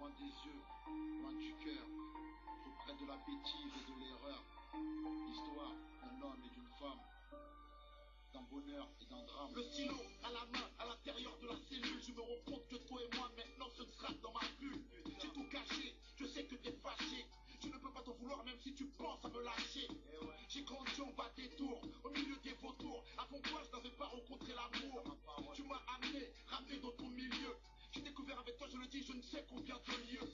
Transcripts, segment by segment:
loin des yeux, loin du cœur, trop près de la bêtise et de l'erreur. L'histoire d'un homme et d'une femme, d'un bonheur et d'un drame. Le stylo à la main, à l'intérieur de la cellule, je me rends compte que toi et moi maintenant ce ne sera que dans ma bulle. J'ai tout gâché, je sais que t'es fâché, je ne peux pas t'en vouloir même si tu penses à me lâcher. J'ai grandi en bas des tours, au milieu des vautours. Avant toi je n'avais pas rencontré l'amour. Tu m'as amené, ramené dans ton milieu. J'ai découvert avec toi, je le dis, je ne sais combien de lieux.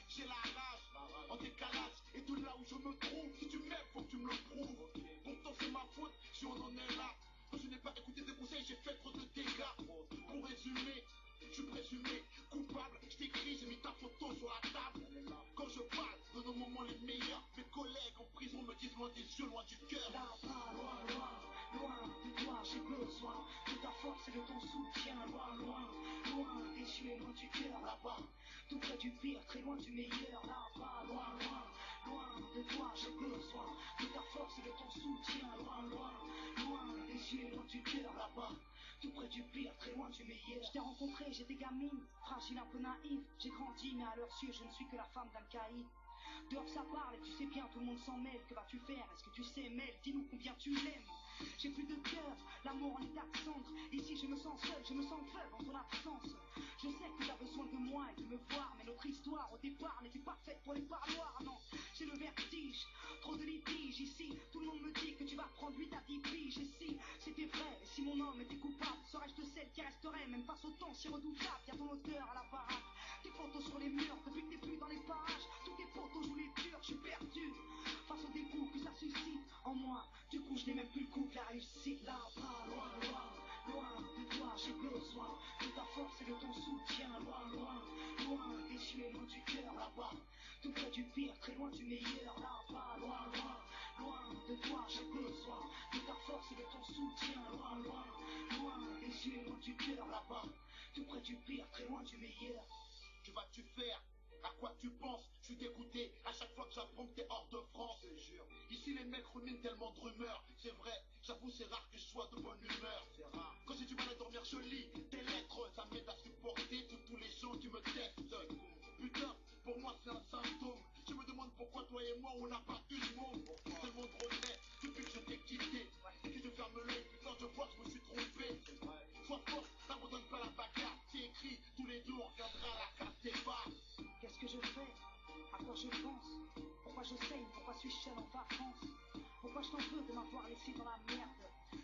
J'ai la rage, en décalage, et tout là où je me trouve. Si tu m'aimes, faut que tu me le prouves. Pourtant c'est ma faute si on en est là. Quand je n'ai pas écouté tes conseils, j'ai fait trop de dégâts. Pour résumer, je suis présumé coupable. Je t'écris, j'ai mis ta photo sur la table. Quand je parle de nos moments les meilleurs, mes collègues en prison me disent loin des yeux, loin du cœur. Là-bas, loin, loin, loin de toi, j'ai besoin de ta force et de ton soutien. Loin, loin, loin des yeux et loin du cœur. Là-bas, tout près du pire, très loin du meilleur. Là-bas, loin, loin, loin de toi, j'ai besoin de ta force et de ton soutien. Loin, loin, loin des yeux et loin du cœur. Là-bas, tout près du pire, très loin du meilleur. Je t'ai rencontré, j'étais gamine, fragile, un peu naïve. J'ai grandi, mais à leurs yeux, je ne suis que la femme d'un caïd. Dehors ça parle et tu sais bien, tout le monde s'en mêle. Que vas-tu faire? Est-ce que tu sais, Mel? Dis-nous combien tu l'aimes. J'ai plus de cœur, l'amour en état de cendre. Ici je me sens seul, je me sens veuve en ton absence. Je sais que tu as besoin de moi et de me voir, mais notre histoire au départ n'était pas faite pour les parloirs, non. J'ai le vertige, trop de litiges ici. Tout le monde me dit que tu vas prendre 8 à 10 piges. Et si c'était vrai, et si mon homme était coupable, serais-je de celle qui resterait même face au temps si redoutable? Y'a ton odeur à la baraque, tes photos sur les murs. Depuis que t'es plus dans les parages, tous tes potos jouent les durs. Je suis perdu face au dégoût que ça suscite en moi. Du coup je n'ai même plus le goût de la réussite. Là-bas, loin, loin, loin de toi, j'ai besoin de ta force et de ton soutien. Loin, loin, loin des yeux et loin du cœur. Là-bas, tout près du pire, très loin du meilleur. Là-bas, loin, loin, loin de toi, j'ai besoin de ta force et de ton soutien. Loin, loin, loin des yeux et loin du cœur. Là-bas, tout près du pire, très loin du meilleur. Que vas-tu faire? À quoi tu penses? Je suis dégoûté à chaque fois que j'apprends que t'es hors de France. Je jure. Ici les mecs ruminent tellement de rumeurs. C'est vrai, j'avoue c'est rare que je sois de bonne humeur. C'est rare. Quand j'ai du mal à dormir je lis tes lettres. Ça m'aide à supporter tous les gens qui me testent. Putain, pour moi c'est un symptôme. Je me demande pourquoi toi et moi on n'a pas une môme. Tellement de regrets depuis que je t'ai quitté. Et que je ferme l'œil, putain je vois que je me suis trompé. Sois forte, n'abandonne pas la bagarre. C'est écrit, tous les jours on reviendra à la case des bars. Qu'est-ce que je fais? À quoi je pense? Pourquoi je saigne? Pourquoi suis-je seul en vacances? Pourquoi je t'en veux de m'avoir laissé dans la merde?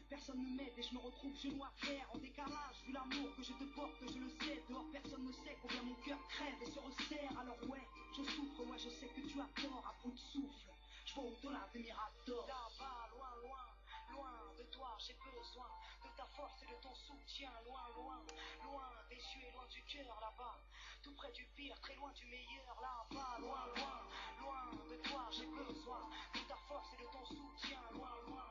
Personne ne m'aide et je me retrouve genou à terre. En décalage, vu l'amour que je te porte, je le sais. Dehors personne ne sait combien mon cœur crève et se resserre. Alors ouais, je souffre, ouais je sais que tu as tort. À bout de souffle, je vois au-delà des Miradors. Là-bas, loin, loin, loin de toi, j'ai besoin de ta force et de ton soutien. Loin, loin, loin des yeux et loin du cœur. Là-bas, tout près du pire, très loin du meilleur. Là-bas, loin, loin, loin de toi, j'ai besoin de ta force et de ton soutien. Loin, loin,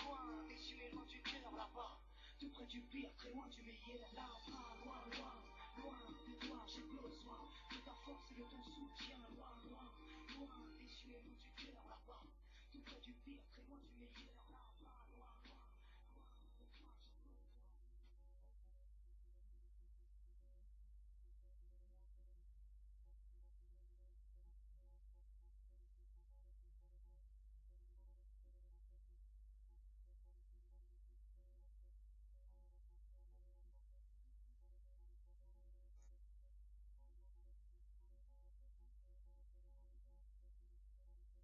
loin des yeux et loin du cœur. Là-bas, tout près du pire, très loin du meilleur. Là-bas, loin, loin.